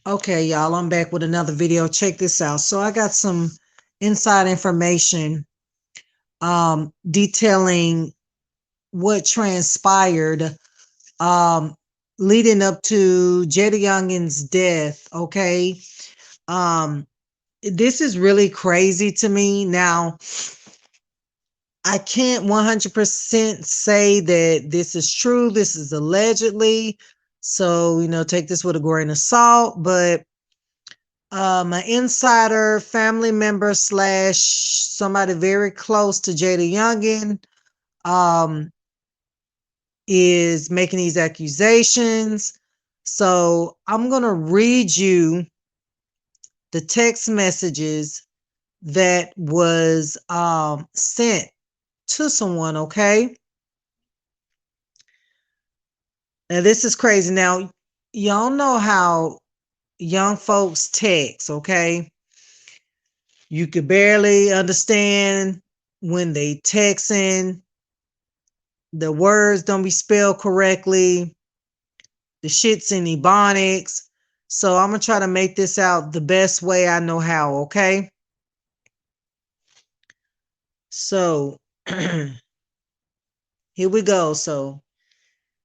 Okay, y'all, I'm back with another video. Check this out. So I got some inside information detailing what transpired um leading up to Jaydayoungan's death, okay? Um this is really crazy to me. Now, I can't 100% say that this is true. This is allegedly. So, take this with a grain of salt, but an insider, family member slash somebody very close to Jaydayoungan um, is making these accusations. So I'm gonna read you the text messages that was sent to someone. Okay, now this is crazy. Now y'all know how young folks text. Okay, you could barely understand when they texting. The words don't be spelled correctly. The shit's in ebonics. So I'm gonna try to make this out the best way I know how, okay? So here we go. So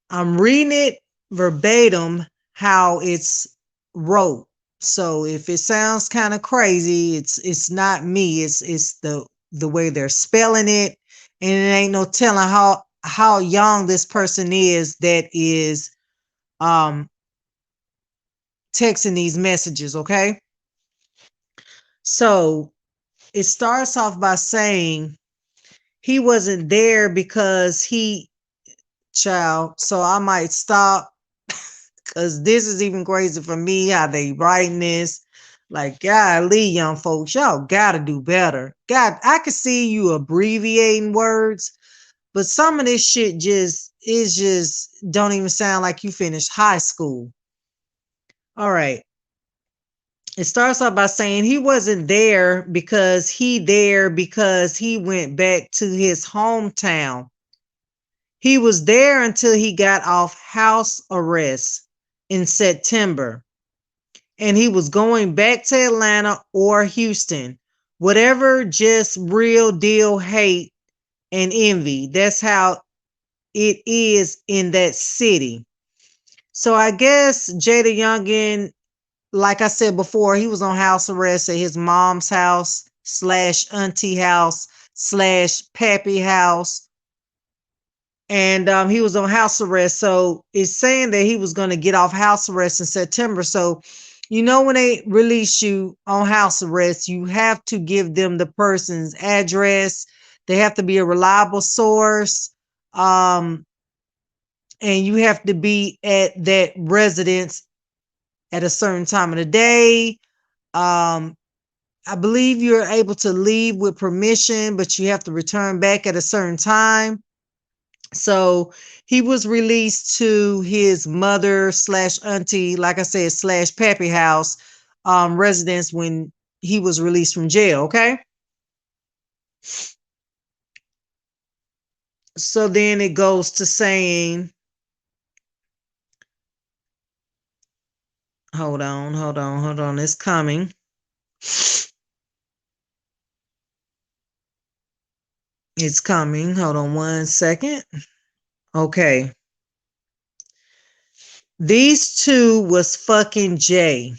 I'm reading it verbatim how it's wrote. So if it sounds kind of crazy, it's not me. It's the way they're spelling it, and it ain't no telling how young this person is that is um texting these messages, okay? So it starts off by saying he wasn't there because child. So I might stop because this is even crazy for me how they writing this. Like, golly, young folks, y'all gotta do better. God, I can see you abbreviating words, but some of this shit just don't even sound like you finished high school. All right. It starts off by saying he wasn't there because he went back to his hometown. He was there until he got off house arrest in September, and he was going back to Atlanta or Houston. Whatever, just real deal hate and envy. That's how it is in that city. So I guess Jaydayoungan, like I said before, he was on house arrest at his mom's house slash auntie house slash pappy house. And he was on house arrest. So it's saying that he was going to get off house arrest in September. So, when they release you on house arrest, you have to give them the person's address. They have to be a reliable source. And you have to be at that residence at a certain time of the day. Um, I believe you're able to leave with permission, but you have to return back at a certain time. So he was released to his mother slash auntie, like I said, slash pappy house residence when he was released from jail. Okay. So then it goes to saying, hold on. It's coming. It's coming. Hold on 1 second. Okay. These two was fucking Jay.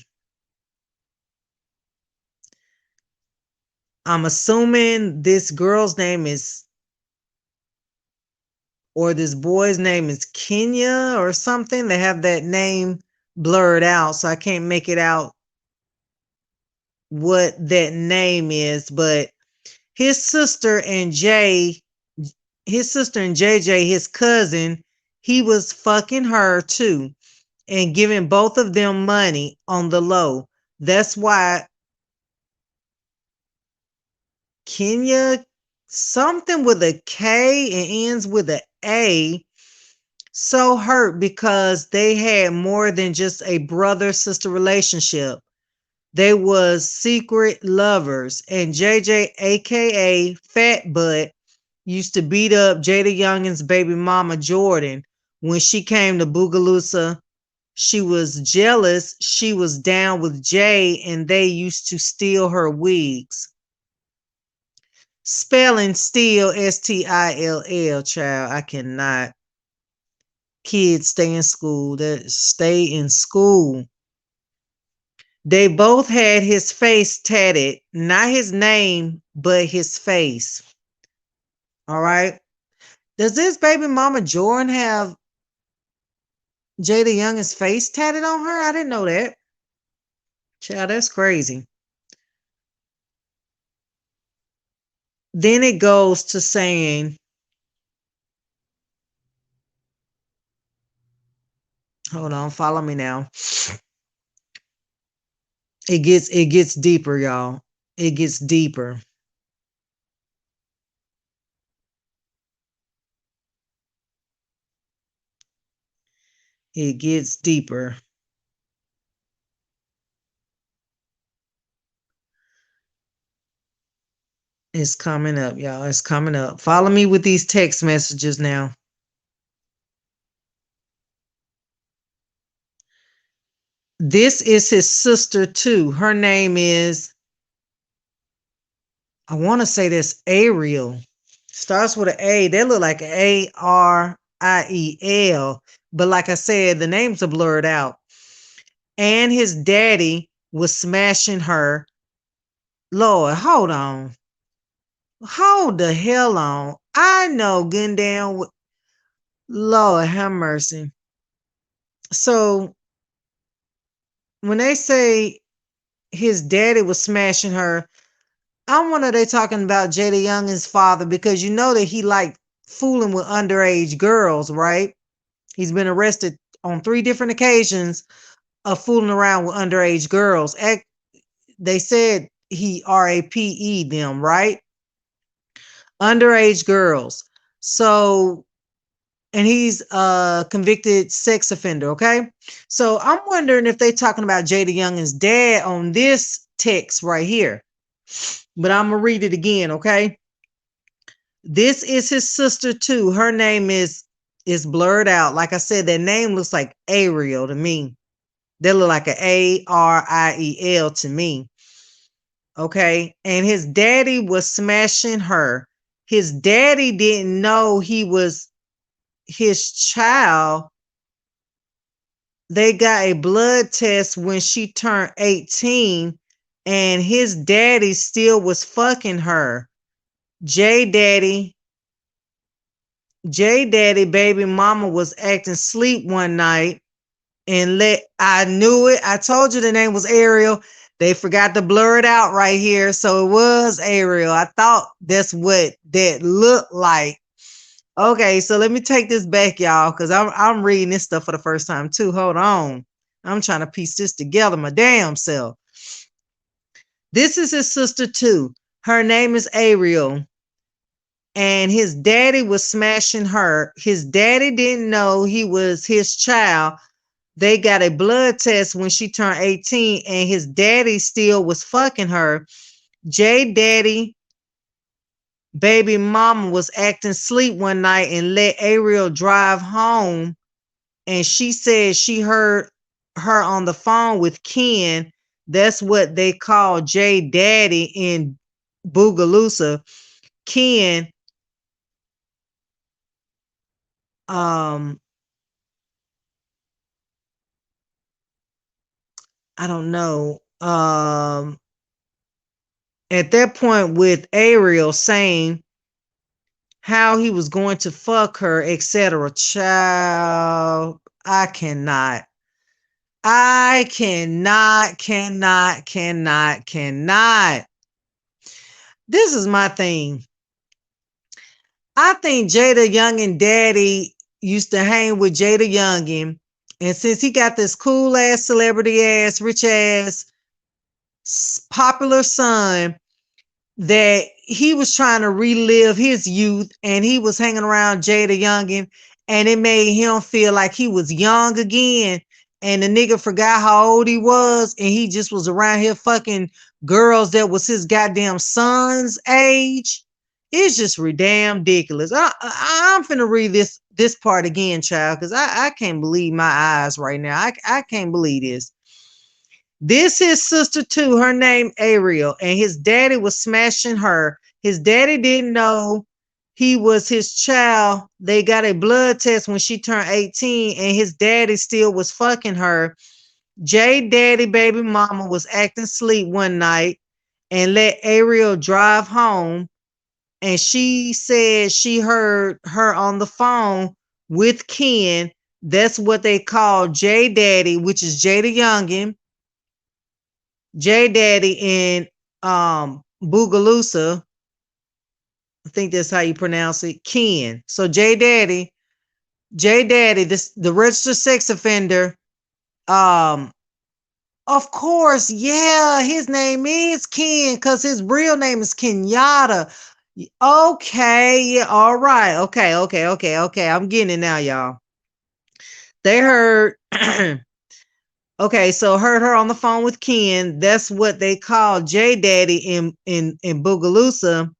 I'm assuming this girl's name is, or this boy's name is Kenya or something. They have that name blurred out, so I can't make it out what that name is. But his sister and Jay, his sister and JJ, his cousin, he was fucking her too and giving both of them money on the low. That's why Kenya, something with a K and ends with a A, so hurt because they had more than just a brother sister relationship. They was secret lovers, and JJ, aka Fat Butt, used to beat up Jaydayoungan's baby mama Jordan when she came to Bogalusa She was jealous. She was down with Jay, and they used to steal her wigs. Spelling still Still, child. I cannot. Kids stay in school. That stay in school. They both had his face tatted, not his name, but his face. All right. Does this baby mama Jordan have Jaydayoungan's face tatted on her? I didn't know that. Child, that's crazy. Then it goes to saying, hold on, follow me now. It gets deeper, y'all. It gets deeper. It gets deeper. It's coming up, y'all. It's coming up. Follow me with these text messages now. This is his sister too. Her name is, I want to say this, Ariel. Starts with an A. They look like Ariel. But like I said, the names are blurred out. And his daddy was smashing her. Lord, hold on. Hold the hell on. I know good and damn. Lord, have mercy. So when they say his daddy was smashing her, I wonder they talking about Jaydayoungan's father, because you know that he liked fooling with underage girls, right? He's been arrested on 3 different occasions of fooling around with underage girls. They said he RAPE them, right? Underage girls. So, and he's a convicted sex offender, okay? So I'm wondering if they talking about Jaydayoungan's dad on this text right here. But I'm gonna read it again, okay? This is his sister too. Her name is blurred out. Like I said, that name looks like Ariel to me. They look like an Ariel to me. Okay. And his daddy was smashing her. His daddy didn't know he was his child. They got a blood test when she turned 18, and his daddy still was fucking her. J Daddy, baby mama was acting sleep one night and I knew it. I told you the name was Ariel. They forgot to blur it out right here. So it was Ariel. I thought that's what that looked like. Okay, so let me take this back, y'all, because I'm reading this stuff for the first time too. Hold on. I'm trying to piece this together my damn self. This is his sister too. Her name is Ariel. And his daddy was smashing her. His daddy didn't know he was his child. They got a blood test when she turned 18, and his daddy still was fucking her. J Daddy, baby mama was acting sleep one night and let Ariel drive home. And she said she heard her on the phone with Ken. That's what they call J Daddy in Boogaloosa. Ken, I don't know. At that point with Ariel saying how he was going to fuck her, etc. Child, I cannot. I cannot. This is my thing. I think Jaydayoungan daddy used to hang with Jaydayoungan. And since he got this cool ass, celebrity ass, rich ass, popular son, that he was trying to relive his youth, and he was hanging around Jaydayoungan, and it made him feel like he was young again. And the nigga forgot how old he was, and he just was around here fucking girls that was his goddamn son's age. It's just damn ridiculous. I'm finna read this part again, child, because I can't believe my eyes right now. I can't believe this. This his sister too, her name Ariel, and his daddy was smashing her. His daddy didn't know he was his child. They got a blood test when she turned 18, and his daddy still was fucking her. Jay daddy baby mama was acting sleep one night and let Ariel drive home, and she said she heard her on the phone with Ken. That's what they call Jay Daddy, which is Jaydayoungan, J Daddy, and Boogaloosa. I think that's how you pronounce it. Ken. So J Daddy, this the registered sex offender. Um, of course, yeah, his name is Ken because his real name is Kenyatta. Okay, yeah, all right. Okay. I'm getting it now, y'all. They heard okay, so heard her on the phone with Ken. That's what they call J Daddy in Boogaloosa.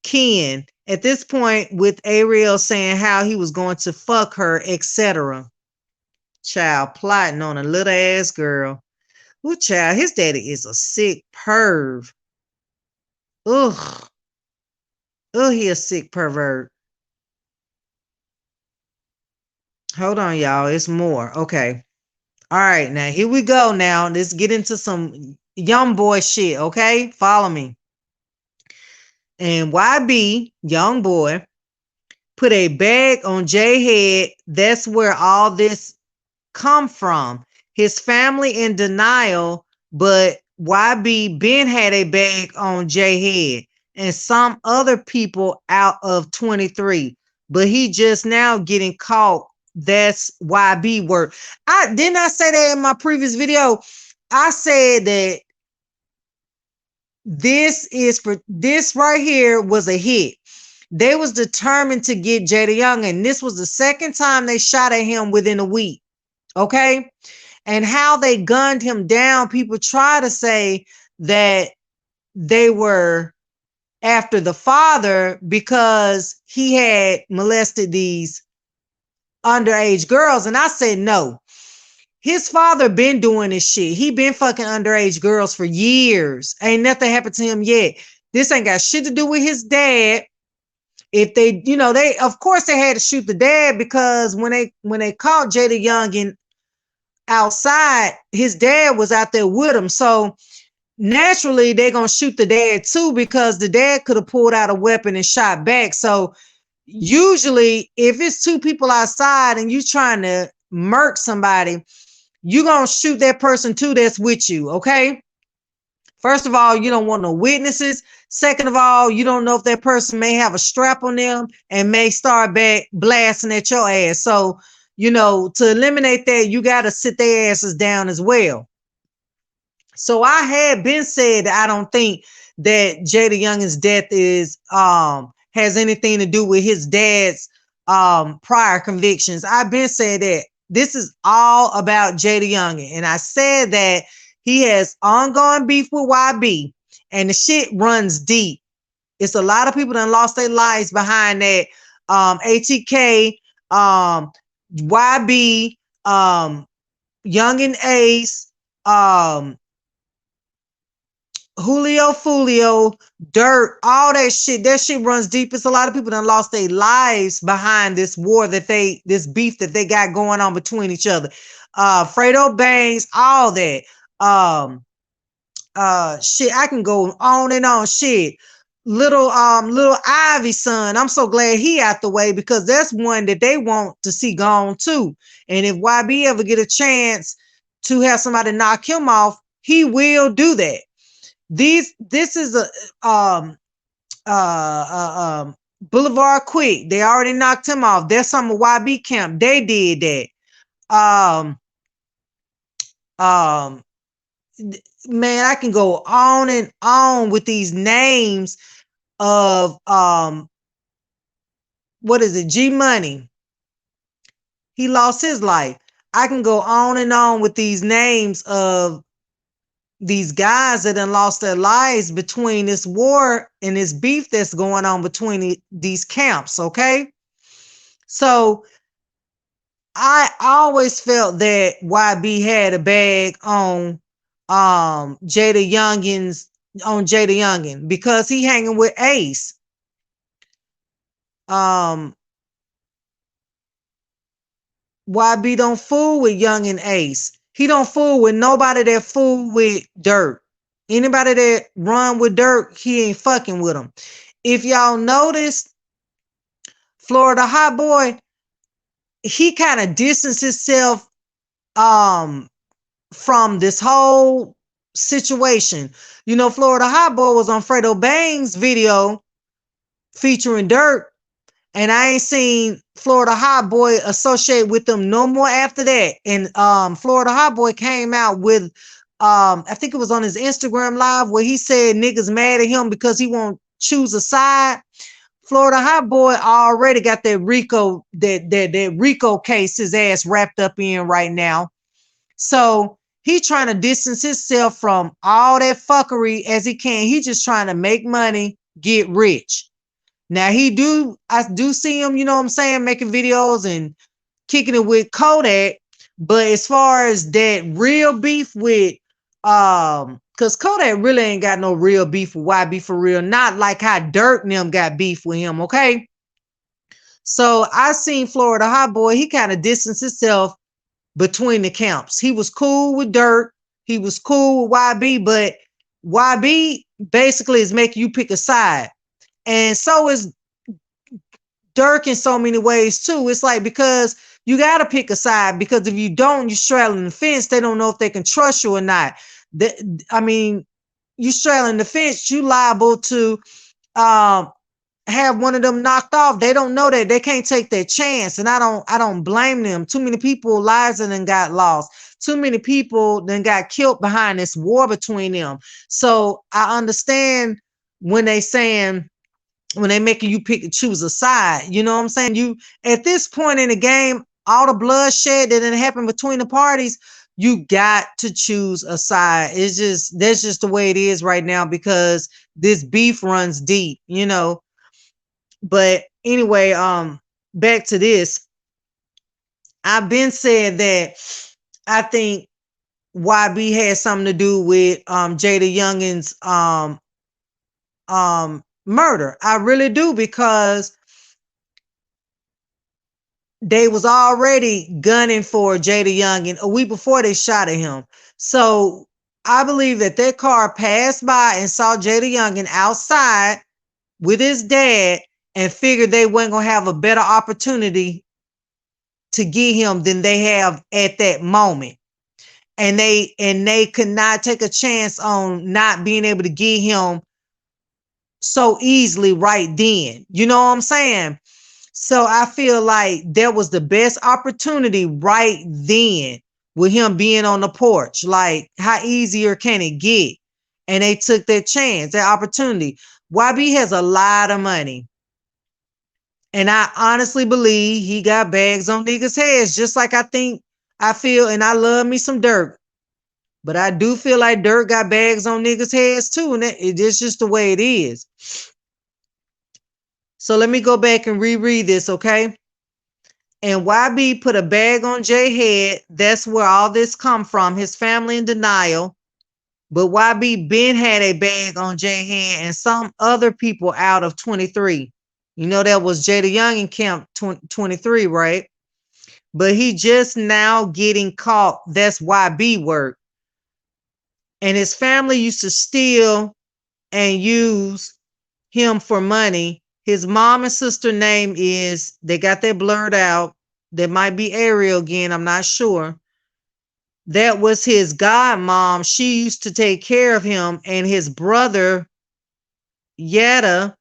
Ken. At this point, with Ariel saying how he was going to fuck her, etc. Child plotting on a little ass girl. Ooh, child, his daddy is a sick perv. Ugh. Oh, he a sick pervert. Hold on, y'all. It's more. Okay. All right, now here we go. Now let's get into some young boy shit. Okay, follow me. And YB, young boy, put a bag on Jay head. That's where all this come from. His family in denial, but YB Ben had a bag on Jay head and some other people out of 23. But he just now getting caught. That's YB work. I didn't I say that in my previous video. I said that this right here was a hit. They was determined to get Jaydayoungan, and this was the second time they shot at him within a week. Okay. And how they gunned him down, people try to say that they were after the father because he had molested these underage girls. And I said, no, his father been doing this shit. He been fucking underage girls for years. Ain't nothing happened to him yet. This ain't got shit to do with his dad. If they, they of course they had to shoot the dad because when they caught Jaydayoungan outside, his dad was out there with him. So naturally they're gonna shoot the dad too because the dad could have pulled out a weapon and shot back. So usually if it's two people outside and you trying to murk somebody, you gonna shoot that person too that's with you. Okay, first of all, you don't want no witnesses. Second of all, you don't know if that person may have a strap on them and may start back blasting at your ass. So to eliminate that, you got to sit their asses down as well. So I had been said that I don't think that Jaydayoungan's death is has anything to do with his dad's prior convictions. I've been said that this is all about Jaydayoungan, and I said that he has ongoing beef with YB, and the shit runs deep. It's a lot of people that lost their lives behind that. ATK, YB, Young and Ace, Julio Fulio, Dirt, all that shit. That shit runs deep. It's a lot of people that lost their lives behind this war this beef that they got going on between each other. Fredo Bangs, all that. Shit, I can go on and on. Shit. Little Ivy son, I'm so glad he out the way because that's one that they want to see gone too. And if YB ever get a chance to have somebody knock him off, he will do that. This is a Boulevard Quick. They already knocked him off. There's some of YB camp. They did that. Man, I can go on and on with these names of what is it? G Money. He lost his life. I can go on and on with these names of these guys that done lost their lives between this war and this beef that's going on between these camps. Okay. So I always felt that YB had a bag Jaydayoungan because he hanging with Ace. Um YB don't fool with Young and Ace. He don't fool with nobody that fool with Dirt. Anybody that run with Dirt, he ain't fucking with them. If y'all notice, Florida Hot Boy, he kind of distanced himself um from this whole situation. You know, Florida Hot Boy was on Fredo Bang's video featuring Dirt, and I ain't seen Florida Hot Boy associate with them no more after that. And Florida Hot Boy came out with I think it was on his Instagram live where he said niggas mad at him because he won't choose a side. Florida Hot Boy already got that Rico case his ass wrapped up in right now. So he trying to distance himself from all that fuckery as he can. He just trying to make money, get rich. Now I do see him, you know what I'm saying, making videos and kicking it with Kodak. But as far as that real beef with because Kodak really ain't got no real beef with YB for real. Not like how Dirk and them got beef with him, okay? So I seen Florida Hot Boy, he kind of distanced himself between the camps. He was cool with Dirk, he was cool with YB, but YB basically is making you pick a side. And so is Dirk in so many ways too. It's like because you got to pick a side because if you don't, you're straddling the fence. They don't know if they can trust you or not. I mean, you straddling the fence, you liable to have one of them knocked off. They don't know that. They can't take that chance. And I don't blame them. Too many people lives and then got lost. Too many people then got killed behind this war between them. So I understand when they saying when they making you pick and choose a side. You know what I'm saying? You at this point in the game, all the bloodshed that didn't happen between the parties, you got to choose a side. It's just that's just the way it is right now because this beef runs deep, you know. But anyway, back to this. I've been said that I think YB had something to do with Jaydayoungan's murder. I really do because they was already gunning for Jaydayoungan a week before they shot at him. So I believe that their car passed by and saw Jaydayoungan outside with his dad and figured they weren't gonna have a better opportunity to get him than they have at that moment. And they could not take a chance on not being able to get him so easily right then. You know what I'm saying? So I feel like that was the best opportunity right then with him being on the porch. Like, how easier can it get? And they took that chance, that opportunity. YB has a lot of money. And I honestly believe he got bags on niggas' heads, just like I feel, and I love me some Dirt. But I do feel like Dirt got bags on niggas' heads too, and it's just the way it is. So let me go back and reread this, okay? And YB put a bag on Jay head. That's where all this come from. His family in denial. But YB Ben had a bag on Jay head and some other people out of 23. You know that was Jaydayoungan in camp 23, right? But he just now getting caught. That's YB work. And his family used to steal and use him for money. His mom and sister name is, they got that blurred out. That might be Ariel again, I'm not sure. That was his godmom. She used to take care of him, and his brother, Yada,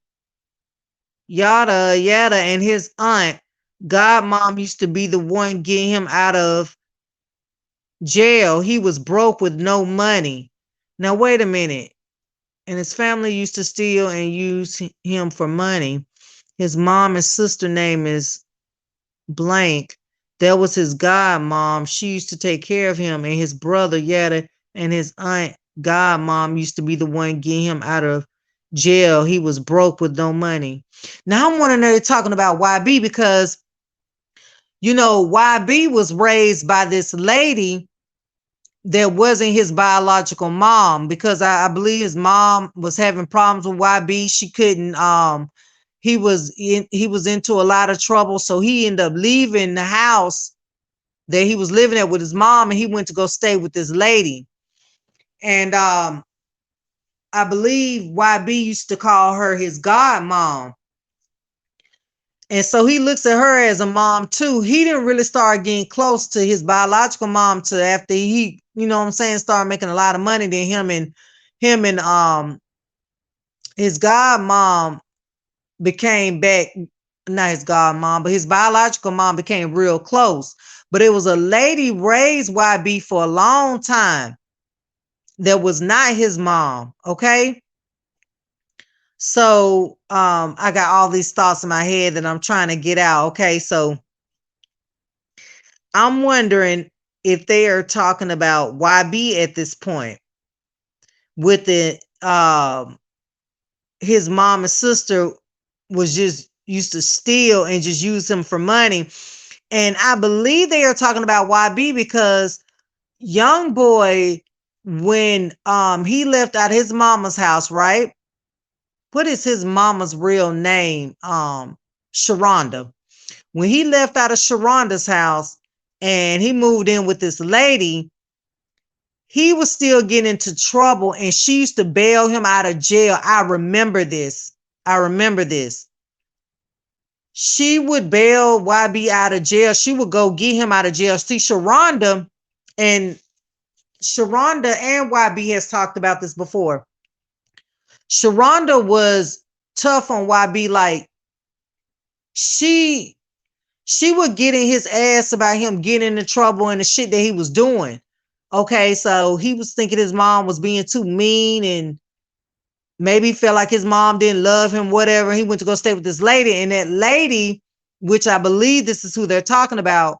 and his aunt, godmom used to be the one getting him out of jail. He was broke with no money. Now, wait a minute. And his family used to steal and use him for money. His mom and sister name is blank. That was his godmom. She used to take care of him, and his brother Yada and his aunt godmom used to be the one getting him out of jail. He was broke with no money. Now I'm wondering they're talking about YB because YB was raised by this lady that wasn't his biological mom, because I believe his mom was having problems with YB. She couldn't he was into a lot of trouble, so he ended up leaving the house that he was living at with his mom, and he went to go stay with this lady. And I believe YB used to call her his godmom. And so he looks at her as a mom too. He didn't really start getting close to his biological mom till after he, what I'm saying, started making a lot of money. Then him and his godmom became back, not his godmom, but his biological mom became real close. But it was a lady raised YB for a long time that was not his mom. Okay. So I got all these thoughts in my head that I'm trying to get out. Okay. So I'm wondering if they are talking about YB at this point with the his mom and sister was just used to steal and just use him for money. And I believe they are talking about YB because young boy, when he left out his mama's house, right? What is his mama's real name? Sharonda. When he left out of Sharonda's house and he moved in with this lady, he was still getting into trouble, and she used to bail him out of jail. I remember this. She would bail YB out of jail. She would go get him out of jail. See, and Sharonda and YB has talked about this before. Sharonda was tough on YB. Like, she would get in his ass about him getting into trouble and the shit that he was doing. Okay, so he was thinking his mom was being too mean, and maybe felt like his mom didn't love him, whatever. He went to go stay with this lady, and that lady, which I believe this is who they're talking about,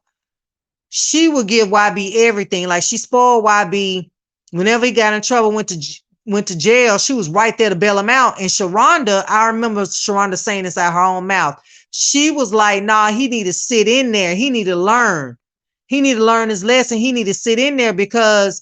she would give YB everything. Like, she spoiled YB. Whenever he got in trouble, went to jail, she was right there to bail him out. And Sharonda, I remember Sharonda saying this out her own mouth. She was like, nah, he need to sit in there. He need to learn. He need to learn his lesson. He need to sit in there, because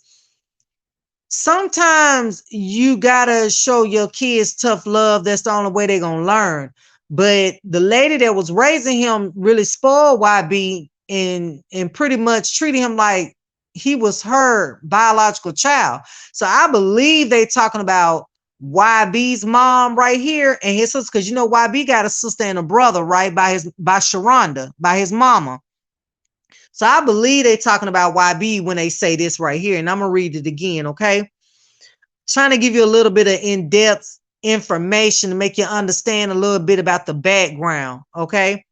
sometimes you gotta show your kids tough love. That's the only way they're gonna learn. But the lady that was raising him really spoiled YB and pretty much treated him like he was her biological child. So I believe they talking about YB's mom right here and his sister, because YB got a sister and a brother, right, by Sharonda, by his mama. So I believe they talking about YB when they say this right here, and I'm gonna read it again, okay? Trying to give you a little bit of in-depth information to make you understand a little bit about the background, okay?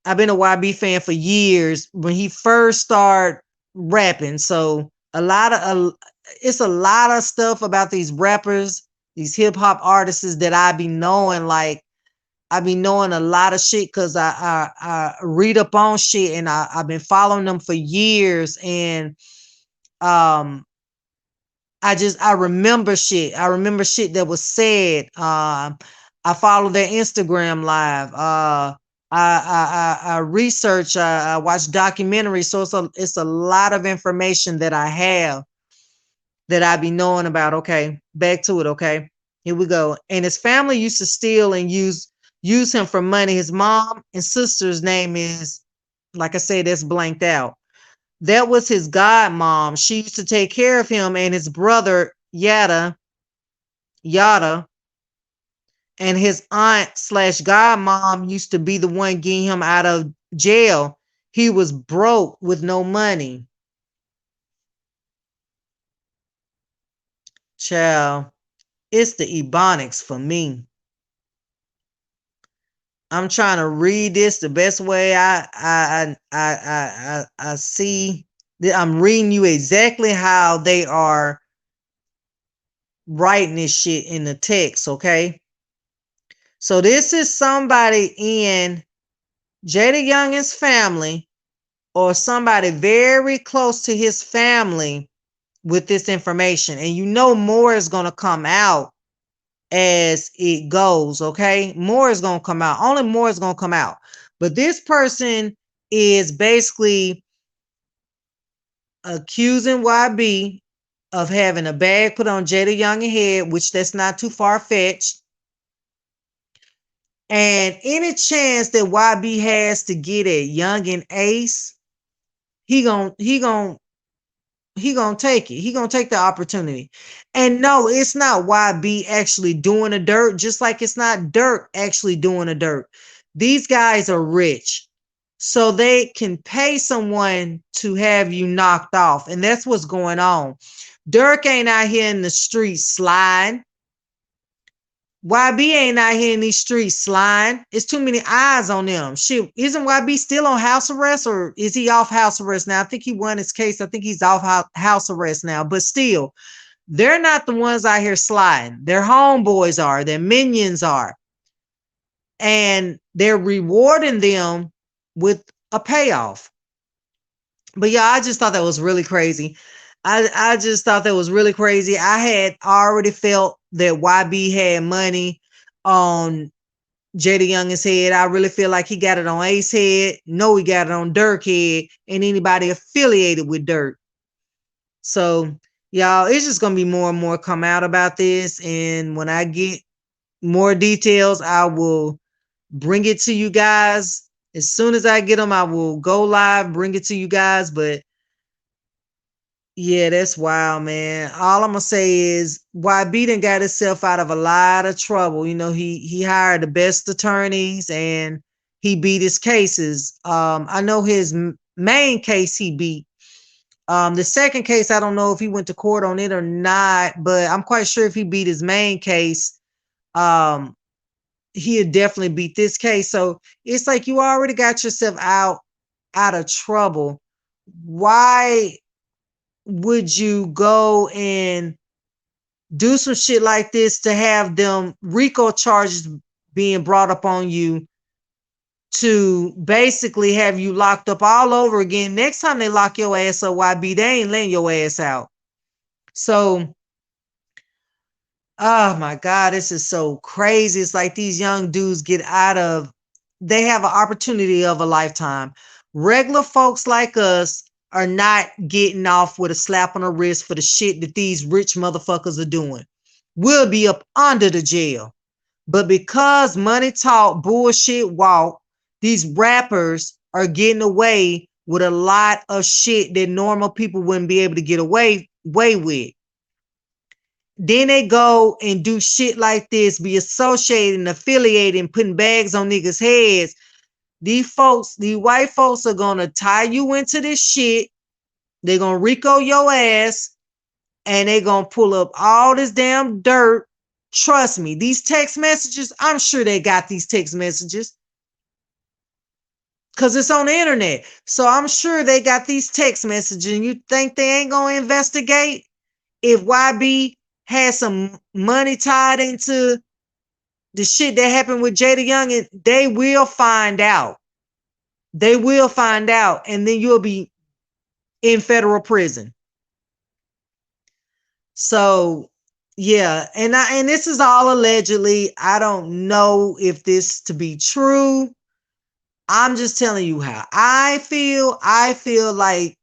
I've been a YB fan for years when he first started rapping. So it's a lot of stuff about these rappers, these hip hop artists that I be knowing. Like, I be knowing a lot of shit because I read up on shit, and I've been following them for years. And I remember shit. I remember shit that was said. I follow their Instagram live. I research. I watch documentaries. So it's a lot of information that I have that I be knowing about. Okay, back to it. Okay, here we go. And his family used to steal and use him for money. His mom and sister's name is, like I said, that's blanked out. That was his godmom. She used to take care of him and his brother, Yada, and his aunt slash godmom used to be the one getting him out of jail. He was broke with no money. Child, it's the Ebonics for me. I'm trying to read this the best way I see. I'm reading you exactly how they are writing this shit in the text, okay? So this is somebody in Jaydayoungan's family, or somebody very close to his family with this information. And more is going to come out as it goes, okay? More is going to come out. Only more is going to come out. But this person is basically accusing YB of having a bag put on Jaydayoungan head, which that's not too far fetched. And any chance that YB has to get at Young and Ace, he gon' he gon' he gonna take it. He gonna take the opportunity. And no, it's not YB actually doing the dirt, just like it's not Dirt actually doing the dirt. These guys are rich, so they can pay someone to have you knocked off, and that's what's going on. Dirk ain't out here in the streets sliding. YB ain't out here in these streets sliding. It's too many eyes on them. Shit, isn't YB still on house arrest, or is he off house arrest now? I think he won his case. I think he's off house arrest now. But still, they're not the ones out here sliding. Their homeboys are. Their minions are. And they're rewarding them with a payoff. But yeah, I just thought that was really crazy. I just thought that was really crazy. I had already felt that YB had money on Jaydayoungan's head. I really feel like he got it on Ace head. No, he got it on Dirk head and anybody affiliated with Dirk. So y'all, it's just gonna be more and more come out about this. And when I get more details, I will bring it to you guys. As soon as I get them, I will go live, bring it to you guys. But yeah, that's wild, man. All I'm gonna say is YB done got himself out of a lot of trouble. You know, he hired the best attorneys and he beat his cases. I know his main case he beat. The second case, I don't know if he went to court on it or not, but I'm quite sure if he beat his main case, he'd definitely beat this case. So it's like you already got yourself out of trouble. Why would you go and do some shit like this to have them RICO charges being brought up on you to basically have you locked up all over again? Next time they lock your ass up, YB, they ain't letting your ass out. So, oh my God, this is so crazy. It's like these young dudes they have an opportunity of a lifetime. Regular folks like us are not getting off with a slap on the wrist for the shit that these rich motherfuckers are doing. We'll be up under the jail. But because money talk, bullshit walk, these rappers are getting away with a lot of shit that normal people wouldn't be able to get away with. Then they go and do shit like this, be associated and affiliated and putting bags on niggas' heads. These white folks are gonna tie you into this shit. They're gonna RICO your ass and they're gonna pull up all this damn dirt. Trust me, these text messages, I'm sure they got these text messages because it's on the internet. So I'm sure they got these text messages, and you think they ain't gonna investigate if YB has some money tied into the shit that happened with Jaydayoungan? They will find out. They will find out, and then you'll be in federal prison. So yeah, and this is all allegedly. I don't know if this to be true. I'm just telling you how I feel. I feel like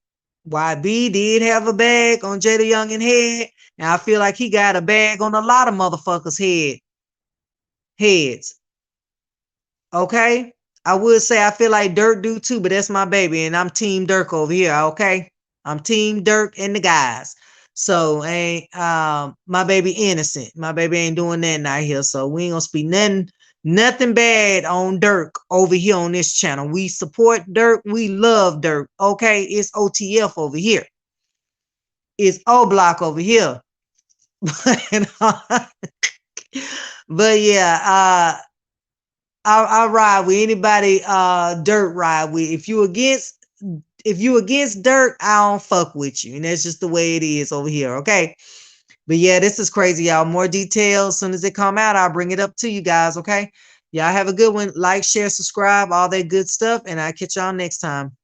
YB did have a bag on Jaydayoungan head, and I feel like he got a bag on a lot of motherfuckers' heads. Okay? I would say I feel like Dirk do too, but that's my baby, and I'm Team Dirk over here, okay? I'm Team Dirk and the guys. So ain't my baby innocent. My baby ain't doing nothing out here. So we ain't gonna speak nothing bad on Dirk over here on this channel. We support Dirk. We love Dirk. Okay, it's OTF over here. It's O Block over here. But yeah, I ride with anybody Dirt ride with. If you against Dirt, I don't fuck with you. And that's just the way it is over here. Okay. But yeah, this is crazy, y'all. More details. As soon as they come out, I'll bring it up to you guys. Okay. Y'all have a good one. Like, share, subscribe, all that good stuff. And I'll catch y'all next time.